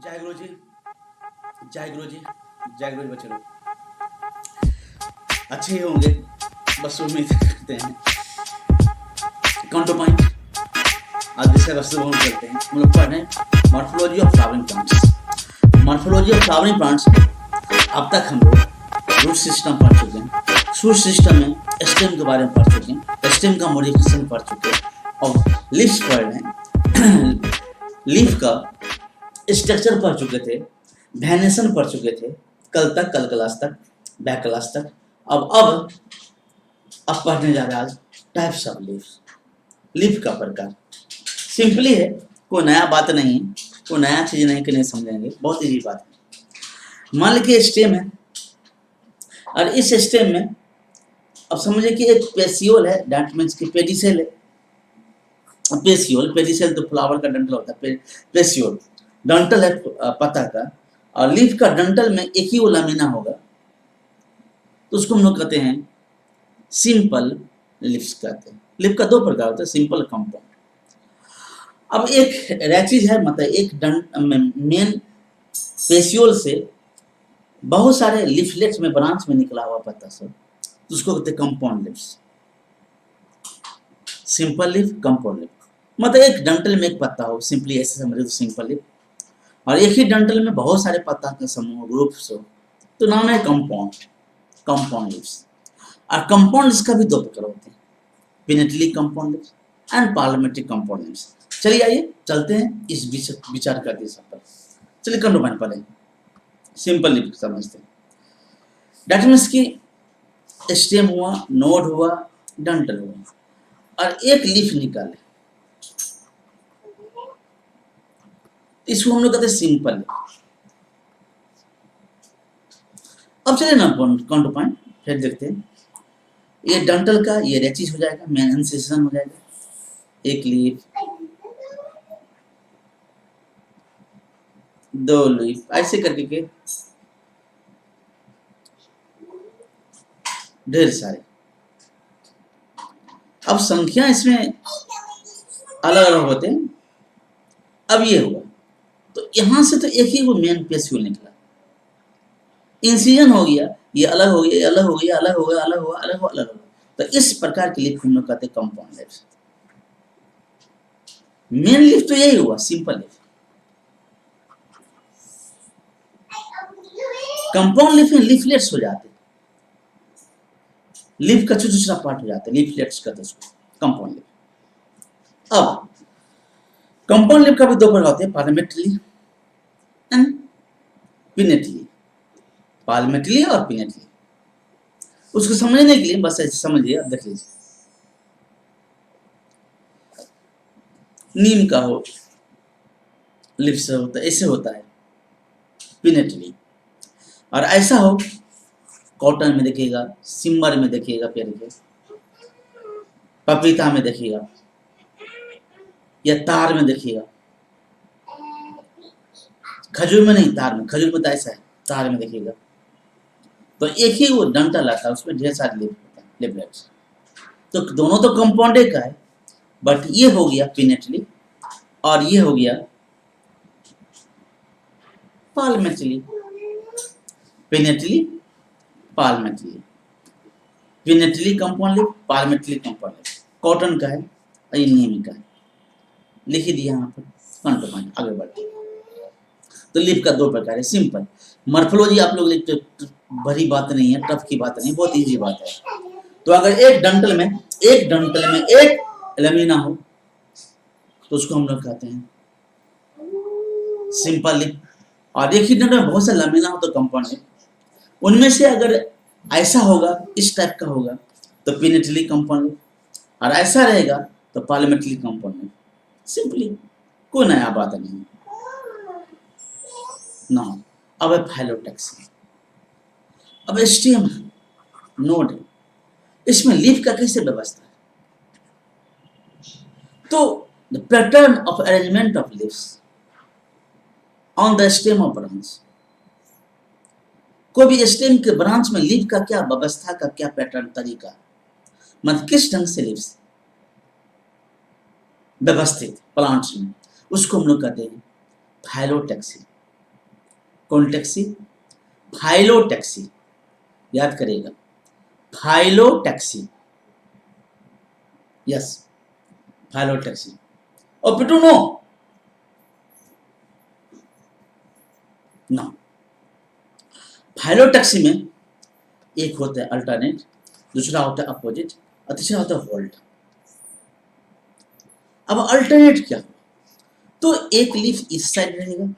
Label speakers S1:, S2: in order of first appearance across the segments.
S1: जय गुरु जी, जय गुरु जी, जय गुरु बच्चे लोग अच्छे ही होंगे, बस उम्मीद करते हैं। काउंटर पॉइंट आज विषय वस्तु ग्रहण करते हैं। हम लोग पढ़ रहे हैं morphology of flowering plants. Morphology of flowering plants में अब तक हम लोग रूट सिस्टम पढ़ चुके हैं, शूट सिस्टम में स्टेम के बारे में पढ़ चुके हैं, स्टेम का मॉडिफिकेशन पढ़ चुके हैं और लीव्स पढ़ रहे हैं। लीफ का स्ट्रक्चर पढ़ चुके थे, वेनेशन पढ़ चुके थे, कल क्लास तक, बैक क्लास तक। अब पढ़ने जा रहे हैं आज टाइप्स ऑफ लीव्स, लीफ का प्रकार। सिंपली है, कोई नया बात नहीं है, कोई नया चीज नहीं कि नहीं समझेंगे, बहुत इजी बात है। मान लीजिए स्टेम है और इस स्टेम में अब समझिए कि एक पेसियोल है, दैट मीन्स की पेडिसेल है। पेडिसेल तो फ्लावर का डंठल होता है, पेसियोल डंठल है पत्ता का, और लीफ का डंठल में एक ही वो लामिना होगा, तो उसको हम लोग कहते हैं सिंपल लीव्स कहते हैं। लीफ का दो प्रकार होता है, सिंपल कंपाउंड। अब एक रैचिज है, मतलब एक मेन पेसियोल से बहुत सारे लीफलेट्स में ब्रांच में निकला हुआ पत्ता सब, तो उसको कहते हैं compound leaves. Simple leaf, compound leaf, मतलब एक डंठल में एक पत्ता हो, सिंपली ऐसे समझे तो सिंपल लीफ, और एक ही डंठल में बहुत सारे पत्ता के समूह ग्रुप्स हो, तो नाम है कंपाउंड, कंपाउंड लीव्स। और कंपाउंड लीव्स का भी दो प्रकार होते हैं, pinnately compound leaves and parliamentary compound leaves. चलिए आइए चलते हैं इस विचार का दिशा पर। चलिए कंडोमाइन पढ़े, सिंपल लीफ समझते हैं। दैट मीन्स की स्टेम हुआ, नोड हुआ, डंठल हुआ, और एक लीफ निकाले, इसको हम लोग कहते हैं सिंपल लीफ। अब चलिए ना काउंटर पॉइंट फिर देखते हैं। ये डंठल का ये रेचिस हो जाएगा, मेन इंसिजन हो जाएगा, एक लीफ, दो लीफ, ऐसे करके के ढेर सारे। अब संख्या इसमें अलग अलग होते हैं। अब ये हुआ, तो यहां से तो एक ही वो मेन पेसियोल निकला, इंसिजन हो गया, ये अलग हो गया, ये अलग हो गया, अलग हो गया, अलग हुआ, अलग हुआ, अलग हुआ। तो इस प्रकार के लीफ हम लोग कहते हैं कंपाउंड लीफ। मेन लीफ तो यही हुआ, सिंपल लीफ। कंपाउंड लीफ में लीफलेट्स हो जाते, लीफ का छोटा पार्ट हो जाता है, लीफलेट्स कहते हैं उसको, कंपाउंड लीफ। अब कंपाउंड लीफ का भी दो प्रकार होते हैं, पार्लियामेंट्री एंड पिनेटली। पार्लियामेंट्री और पिनेटली, उसको समझने के लिए बस ऐसे समझिए, अब देख लीजिए। नीम का हो लीफ से होता है, ऐसे होता है पिनेटली, और ऐसा हो कॉटन में देखिएगा, सिम्बर में देखिएगा, पेड़ के पपीता में देखिएगा, या तार में देखिएगा, खजूर में नहीं, तार में, खजूर में तो ऐसा है, तार में देखिएगा। तो एक ही वो डंठल आता है, उसमें ढेर सारे लीफ होते हैं, लीफलेट्स। तो दोनों तो कंपाउंड का है, बट ये हो गया पिनेटली और ये हो गया parliamentary. Pinnately, parliamentary, pinnately compound leaf, parliamentary compound leaf. Cotton का है और ये नीम का है, लिख ही दिया यहाँ पर, काउंटर पॉइंट। आगे बढ़ते, तो लीफ का दो प्रकार है, सिंपल। मॉर्फोलॉजी आप लोग लिखते, बड़ी बात नहीं है, टफ की बात नहीं, बहुत इजी बात है। तो अगर एक डंठल में एक लेमिना हो, तो उसको हम लोग कहते हैं सिंपल लीफ। और एक ही डंठल में बहुत सा लेमिना हो तो कंपाउंड लीफ। उनमें से अगर ऐसा होगा, इस टाइप का होगा, तो पिनेटली कंपाउंड लीफ, और ऐसा रहेगा तो पार्लियामेंट्री कंपाउंड लीफ। सिंपली, कोई नया बात नहीं ना। अब है फाइलोटैक्सी, अब स्टेम नोड है, इसमें लीफ का कैसे व्यवस्था है। तो the pattern of arrangement of leaves on the stem of branch, कोई भी स्टेम के ब्रांच में लीफ का क्या व्यवस्था का क्या पैटर्न तरीका, मतलब किस ढंग से लीव्स व्यवस्थित प्लांट्स में, उसको हम लोग कहते हैं फाइलोटैक्सी। कौन टैक्सी? फाइलो टैक्सी, याद करिएगा, फाइलो टैक्सी, यस, फाइलो टैक्सी। और पिटू नो, ना, फाइलो टैक्सी में एक होता है अल्टरनेट, दूसरा होता है अपोजिट और तीसरा होता है होल्ड। अब अल्टरनेट क्या? तो एक लीफ इस साइड रहेगा,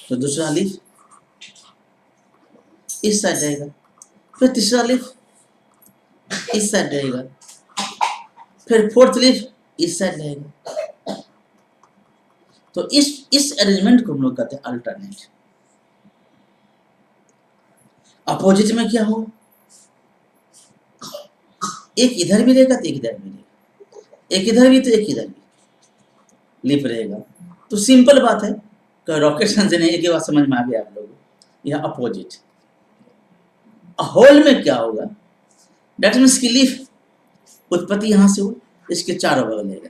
S1: तो दूसरा लीफ इस साइड रहेगा, फिर तीसरा लीफ इस साइड रहेगा, फिर फोर्थ लीफ इस साइड रहेगा। तो इस अरेंजमेंट को हम लोग कहते हैं अल्टरनेट। अपोजिट में क्या होगा? एक इधर भी रहेगा तो एक इधर भी रहेगा, एक इधर भी तो एक इधर भी लीफ रहेगा। तो सिंपल बात है, रॉकेट साइंस नहीं, एक बात समझ में आ गया आप लोगों को, यह अपोजिट। होल में क्या होगा? डेट मीन्स की लीफ उत्पत्ति यहां से हुई, इसके चारों बगल रहेगा,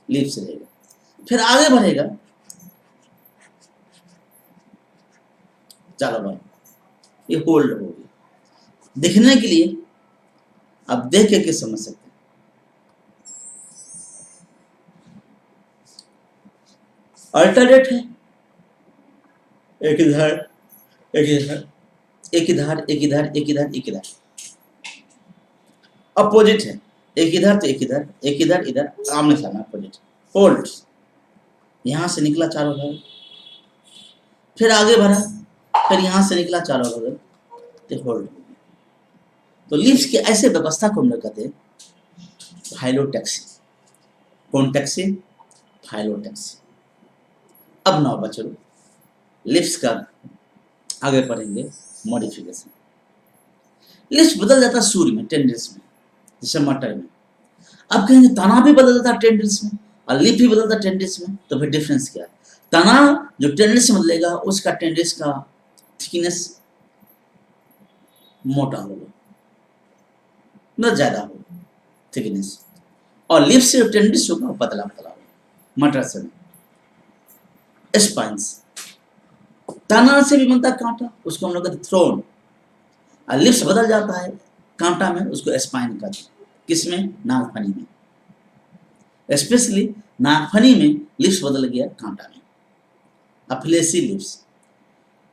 S1: लीफ से रहेगा, फिर आगे बढ़ेगा चारों बगल, ये होल्ड होगी। दिखने के लिए आप देख के समझ सकते हैं। अल्टरनेट है, एक इधर एक इधर, एक इधर एक इधर एक इधर एक इधर। अपोजिट है, एक इधर तो एक इधर, एक इधर इधर, आमने सामने अपोजिट। होल्ड, यहां से निकला चारों बगल, फिर आगे बढ़ा, फिर यहां से निकला चारों बगल, तो होल्ड। तो लीव्स की ऐसे व्यवस्था को हम लोग कहते हैं फाइलोटैक्सी। कौन टैक्सी? फाइलोटैक्सी। अब नौ बच्चों, लीव्स का आगे पढ़ेंगे मॉडिफिकेशन। लीव्स बदल जाता है सूर्य में, टेंड्रिल्स में, जैसे मटर में। अब कहेंगे तना भी बदल जाता है टेंड्रिल्स में और लीफ भी बदलता है टेंड्रिल्स में, तो फिर डिफरेंस क्या है? तना जो टेंड्रिल्स में बदलेगा उसका टेंड्रिल्स का थिकनेस मोटा होगा, न ज्यादा होगा थिकनेस, और लीफ से जो टेंड्रिल्स होगा पतला पतला होगा। मटर से स्पाइंस, तना से भी बनता है कांटा, उसको हम लोग कहते हैं थ्रोन, और लिप्स बदल जाता है कांटा में, उसको स्पाइन कहते हैं। किसमें? नागफनी में, स्पेशली नागफनी में लिप्स बदल गया कांटा में, अफ्लेसी लिप्स।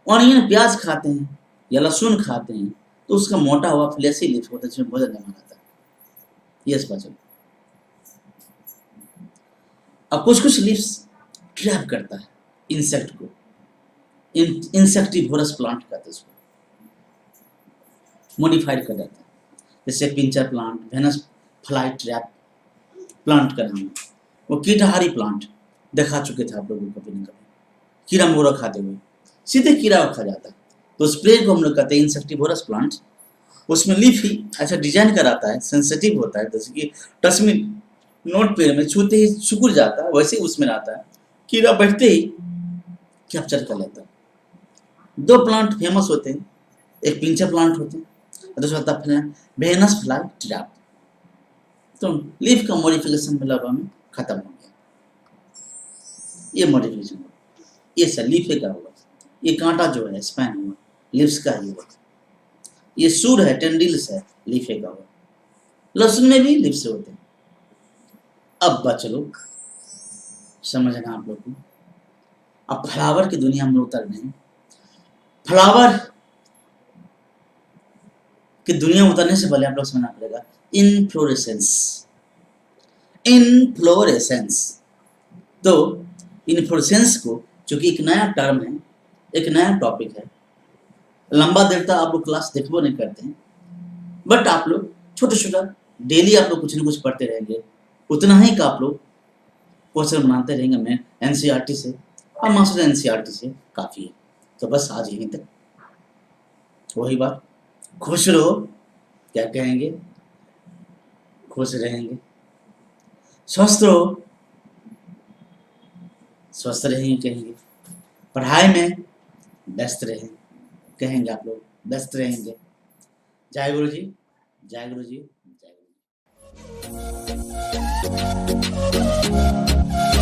S1: ऑनियन प्याज खाते हैं या लहसुन खाते हैं तो उसका मोटा हुआ फ्लेसी लिप्स होता है जिसमें भोजन जमा रहता है। यस बच्चों, अब कुछ कुछ लिप्स ट्रैप करता है इंसेक्ट को, इंसेक्टिवोरस प्लांट कहते हैं उसको, मॉडिफाइड कर देता है। जैसे pitcher plant, Venus fly trap plant का नाम है, वो कीटाहारी प्लांट दिखा चुके थे आप लोगों को कभी न कभी, कीड़ा मकोड़ा खाते हुए, सीधे कीड़ा खा जाता है। तो स्प्रे को हम लोग कहते हैं इंसेक्टिवोरस प्लांट। उसमें लीफ ही ऐसा डिजाइन कराता है, सेंसिटिव होता है, जैसे कि टच में नोट पेड़ में छूते ही सिकुड़ जाता है, वैसे ही उसमें रहता है, कीड़ा बैठते ही कैप्चर कर लेता है। दो प्लांट फेमस होते हैं, एक पिंचर प्लांट होते हैं, दूसरा होता है वेनस फ्लाई ट्रैप। तो लीफ का मॉडिफिकेशन मतलब हमें खत्म हो गया, ये मॉडिफिकेशन हुआ, ये सर लीफ का हुआ, ये कांटा जो है स्पैन हुआ, लीव्स का ही हुआ, ये सूर है, टेंडिल्स है, लीफ का हुआ। लहसुन में भी लीफ से होते हैं। अब बच्चों समझना आप लोग को, अब फ्लावर की दुनिया में उतर रहे हैं। फ्लावर की दुनिया में उतरने से पहले आप लोग समझना पड़ेगा इनफ्लोरेसेंस। इनफ्लोरेसेंस, तो इनफ्लोरेसेंस को, चूंकि एक नया टर्म है, एक नया टॉपिक है, लंबा देर तक आप लोग क्लास देखबो नहीं करते हैं, बट आप लोग छोटा छोटा डेली आप लोग कुछ न कुछ पढ़ते रहेंगे, उतना ही का आप लोग क्वेश्चन बनाते रहेंगे। मैं एनसीईआरटी से और मास्टर एनसीईआरटी से काफ़ी है। तो बस आज यहीं तक, वही बात, खुश रहो, क्या कहेंगे, खुश रहेंगे, स्वस्थ रहो, स्वस्थ रहेंगे कहेंगे, पढ़ाई में व्यस्त रहें कहेंगे, आप लोग व्यस्त रहेंगे। जय गुरु जी, जय गुरु जी, जय गुरु जी।